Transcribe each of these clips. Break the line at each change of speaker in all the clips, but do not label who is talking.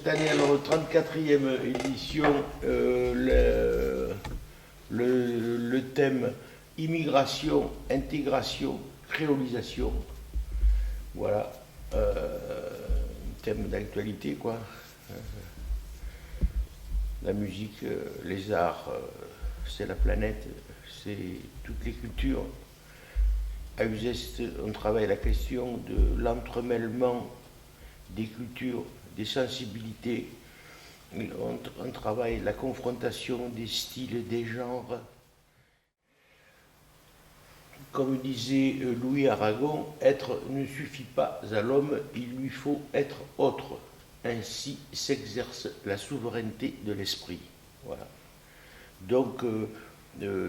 année, alors, 34e édition, le thème immigration, intégration, créolisation. Voilà, thème d'actualité, quoi. La musique, les arts, c'est la planète, c'est toutes les cultures. À Uzès, on travaille la question de l'entremêlement des cultures, des sensibilités. On travaille la confrontation des styles, des genres. Comme disait Louis Aragon, être ne suffit pas à l'homme, il lui faut être autre. Ainsi s'exerce la souveraineté de l'esprit. Voilà. Donc,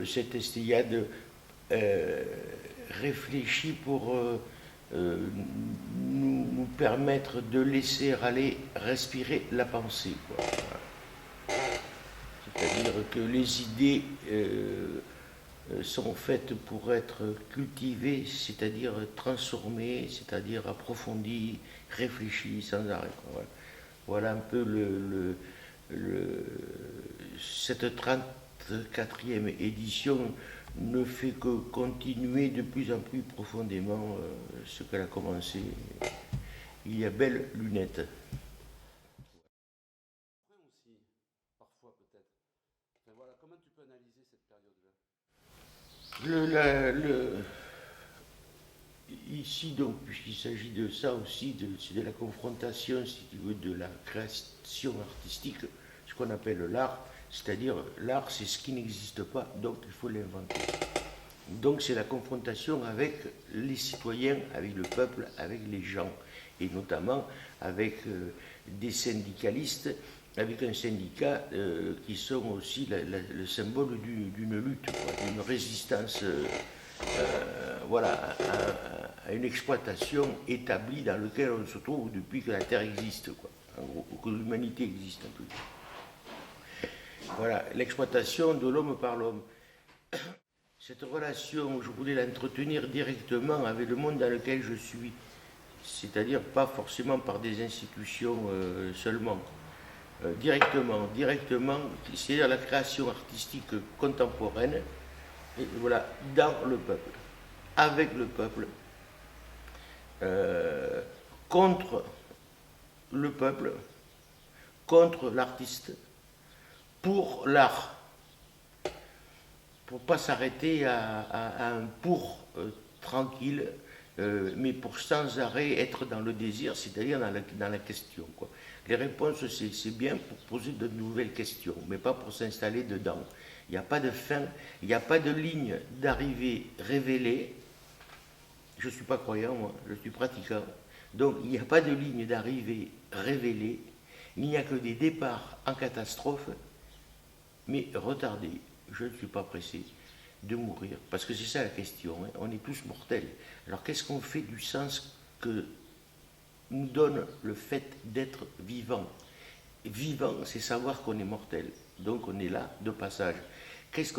cette Estéiade réfléchit pour nous permettre de laisser aller, respirer la pensée. C'est-à-dire que les idées sont faites pour être cultivées, c'est-à-dire transformées, c'est-à-dire approfondies, réfléchies sans arrêt. Voilà un peu cette 34e édition ne fait que continuer de plus en plus profondément ce qu'elle a commencé il y a belle lunette.
Aussi, parfois peut-être. Enfin, voilà, comment tu peux analyser cette période-là?
Ici, donc, puisqu'il s'agit de ça aussi, c'est de la confrontation, si tu veux, de la création artistique, ce qu'on appelle l'art, c'est-à-dire l'art, c'est ce qui n'existe pas, donc il faut l'inventer. Donc c'est la confrontation avec les citoyens, avec le peuple, avec les gens, et notamment avec des syndicalistes, avec un syndicat qui sont aussi le symbole d'une lutte, d'une résistance voilà, à une exploitation établie dans laquelle on se trouve depuis que la Terre existe, quoi, en gros, que l'humanité existe en tout cas. Voilà, l'exploitation de l'homme par l'homme. Cette relation, je voulais l'entretenir directement avec le monde dans lequel je suis, c'est-à-dire pas forcément par des institutions seulement, directement, c'est-à-dire la création artistique contemporaine, et voilà, dans le peuple, avec le peuple, contre le peuple, contre l'artiste, pour l'art, pour ne pas s'arrêter à un pour tranquille, mais pour sans arrêt être dans le désir, c'est-à-dire dans la question, quoi. Les réponses, c'est bien pour poser de nouvelles questions, mais pas pour s'installer dedans. Il n'y a pas de fin, il n'y a pas de ligne d'arrivée révélée. Je ne suis pas croyant, moi, je suis pratiquant. Donc, il n'y a pas de ligne d'arrivée révélée. Il n'y a que des départs en catastrophe, mais retardés. Je ne suis pas pressé de mourir, parce que c'est ça la question, hein. On est tous mortels. Alors, qu'est-ce qu'on fait du sens que nous donne le fait d'être vivant? Vivant, c'est savoir qu'on est mortel. Donc, on est là de passage. Qu'est-ce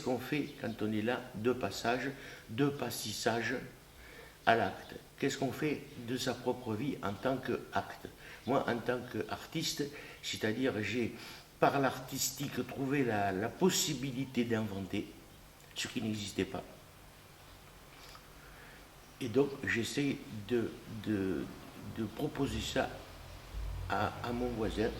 qu'on fait quand on est là de passage, de passissage à l'acte? Qu'est-ce qu'on fait de sa propre vie en tant qu'acte? Moi, en tant qu'artiste, c'est-à-dire j'ai, par l'artistique, trouvé la possibilité d'inventer ce qui n'existait pas. Et donc, j'essaie de proposer ça à mon voisin,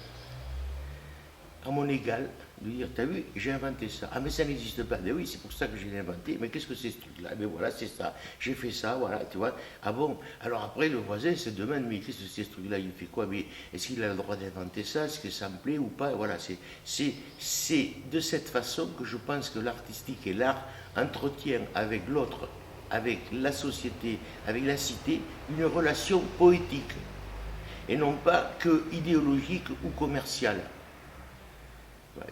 à mon égal, de dire, t'as vu, j'ai inventé ça. Ah, mais ça n'existe pas. Mais oui, c'est pour ça que je l'ai inventé. Mais qu'est-ce que c'est ce truc-là? Mais voilà, c'est ça. J'ai fait ça, voilà, tu vois. Ah bon? Alors après, le voisin se demande, mais qu'est-ce que c'est ce truc-là? Il fait quoi? Mais est-ce qu'il a le droit d'inventer ça? Est-ce que ça me plaît ou pas? Voilà, c'est de cette façon que je pense que l'artistique et l'art entretiennent avec l'autre, avec la société, avec la cité, une relation poétique. Et non pas que idéologique ou commerciale.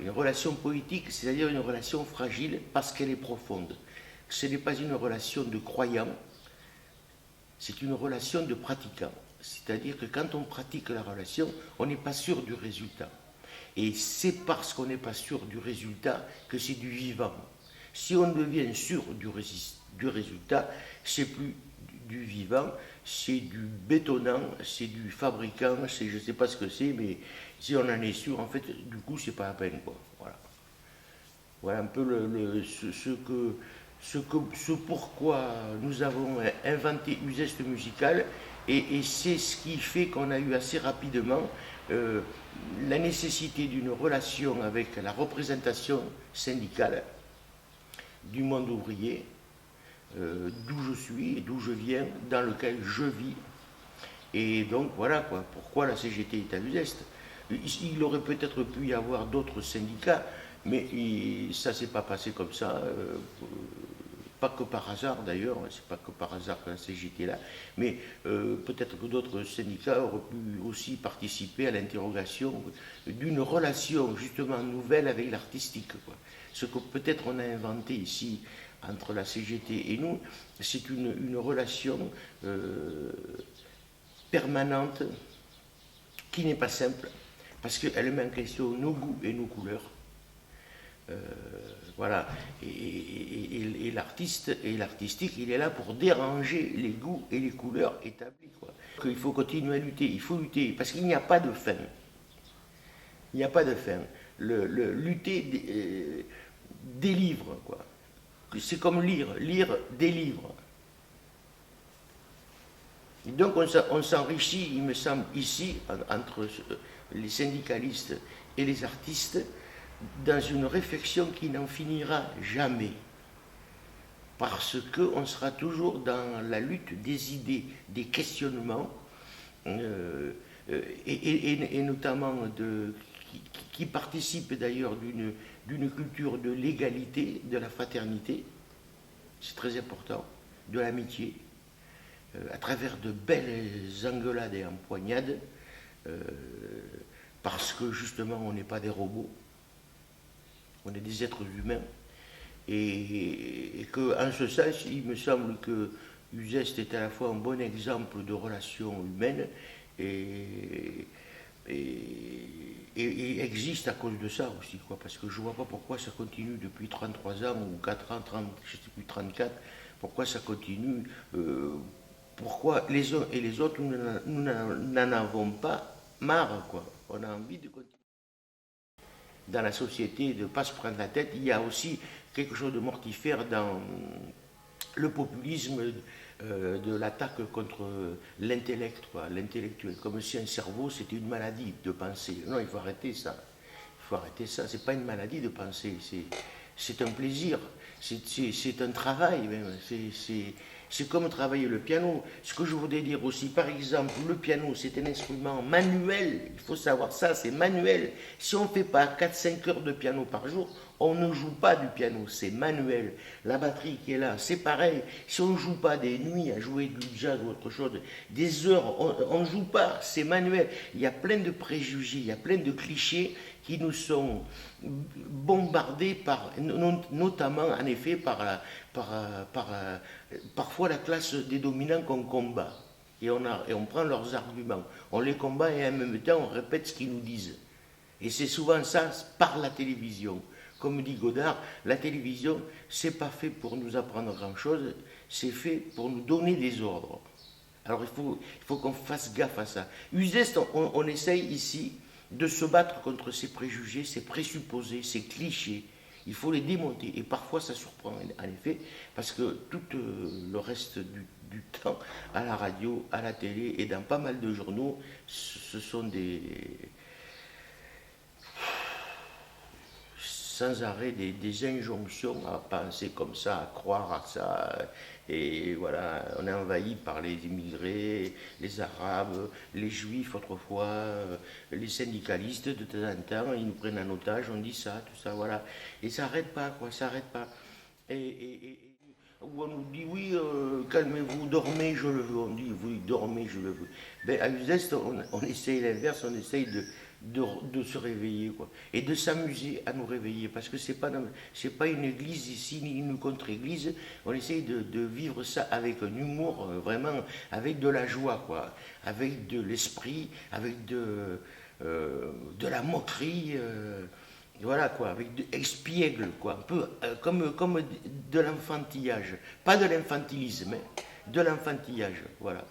Une relation poétique, c'est-à-dire une relation fragile parce qu'elle est profonde. Ce n'est pas une relation de croyant, c'est une relation de pratiquant. C'est-à-dire que quand on pratique la relation, on n'est pas sûr du résultat. Et c'est parce qu'on n'est pas sûr du résultat que c'est du vivant. Si on devient sûr du résultat, c'est plus du vivant, c'est du bétonnant, c'est du fabricant, c'est je ne sais pas ce que c'est, mais si on en est sûr, en fait, du coup, c'est pas la peine, quoi. Voilà. Voilà un peu ce pourquoi nous avons inventé Uzeste Musical, et c'est ce qui fait qu'on a eu assez rapidement euh, la nécessité d'une relation avec la représentation syndicale du monde ouvrier, d'où je suis, d'où je viens, dans lequel je vis. Et donc voilà quoi, pourquoi la CGT est à Uzeste. Il aurait peut-être pu y avoir d'autres syndicats, mais ça s'est pas passé comme ça, pas que par hasard d'ailleurs, c'est pas que par hasard que la CGT est là, mais peut-être que d'autres syndicats auraient pu aussi participer à l'interrogation d'une relation justement nouvelle avec l'artistique, quoi. Ce que peut-être on a inventé ici entre la CGT et nous, c'est une relation permanente qui n'est pas simple, parce qu'elle met en question nos goûts et nos couleurs. Voilà. Et l'artiste et l'artistique, il est là pour déranger les goûts et les couleurs établis, quoi. Il faut continuer à lutter, il faut lutter, parce qu'il n'y a pas de fin. Il n'y a pas de fin. Lutter délivre, quoi. C'est comme lire délivre. Et donc on s'enrichit, il me semble, ici, entre les syndicalistes et les artistes, dans une réflexion qui n'en finira jamais. Parce qu'on sera toujours dans la lutte des idées, des questionnements, et notamment qui participent d'ailleurs d'une culture de l'égalité, de la fraternité, c'est très important, de l'amitié, à travers de belles engueulades et empoignades, parce que justement on n'est pas des robots, on est des êtres humains, et qu'en ce sens, il me semble que Uzeste est à la fois un bon exemple de relation humaine et existe à cause de ça aussi, quoi, parce que je ne vois pas pourquoi ça continue depuis 33 ans ou 4 ans, 30, je ne sais plus, 34, pourquoi ça continue, pourquoi les uns et les autres, nous n'en avons pas marre, quoi. On a envie de continuer. Dans la société, de ne pas se prendre la tête. Il y a aussi quelque chose de mortifère dans le populisme, de l'attaque contre l'intellect, l'intellectuel, comme si un cerveau c'était une maladie de penser. Non, il faut arrêter ça. Il faut arrêter ça. C'est pas une maladie de penser, c'est un plaisir, c'est un travail même. C'est comme travailler le piano. Ce que je voudrais dire aussi, par exemple, le piano, c'est un instrument manuel. Il faut savoir ça, c'est manuel. Si on ne fait pas 4-5 heures de piano par jour, on ne joue pas du piano, c'est manuel. La batterie qui est là, c'est pareil. Si on ne joue pas des nuits à jouer du jazz ou autre chose, des heures, on ne joue pas, c'est manuel. Il y a plein de préjugés, il y a plein de clichés qui nous sont bombardés par, notamment en effet parfois la classe des dominants qu'on combat. Et on prend leurs arguments, on les combat et en même temps on répète ce qu'ils nous disent. Et c'est souvent ça par la télévision. Comme dit Godard, la télévision, c'est pas fait pour nous apprendre grand-chose, c'est fait pour nous donner des ordres. Alors il faut qu'on fasse gaffe à ça. Uzeste, on essaye ici de se battre contre ces préjugés, ces présupposés, ces clichés. Il faut les démonter. Et parfois ça surprend en effet, parce que tout le reste du temps, à la radio, à la télé et dans pas mal de journaux, ce sont sans arrêt des injonctions à penser comme ça, à croire à ça. Et voilà, on est envahi par les immigrés, les arabes, les juifs autrefois, les syndicalistes de temps en temps, ils nous prennent en otage, on dit ça, tout ça, voilà. Et ça n'arrête pas, quoi, ça n'arrête pas. Où on nous dit oui, calmez-vous, dormez, je le veux. On dit oui, dormez, je le veux. Ben, à Uzeste, on essaye l'inverse, on essaye de se réveiller, quoi, et de s'amuser à nous réveiller, parce que c'est pas une église ici, ni une contre-église. On essaye de vivre ça avec un humour, vraiment, avec de la joie, quoi, avec de l'esprit, avec de la moquerie. Voilà quoi, avec espiègle, quoi, un peu comme de l'enfantillage. Pas de l'infantilisme, mais de l'enfantillage, voilà.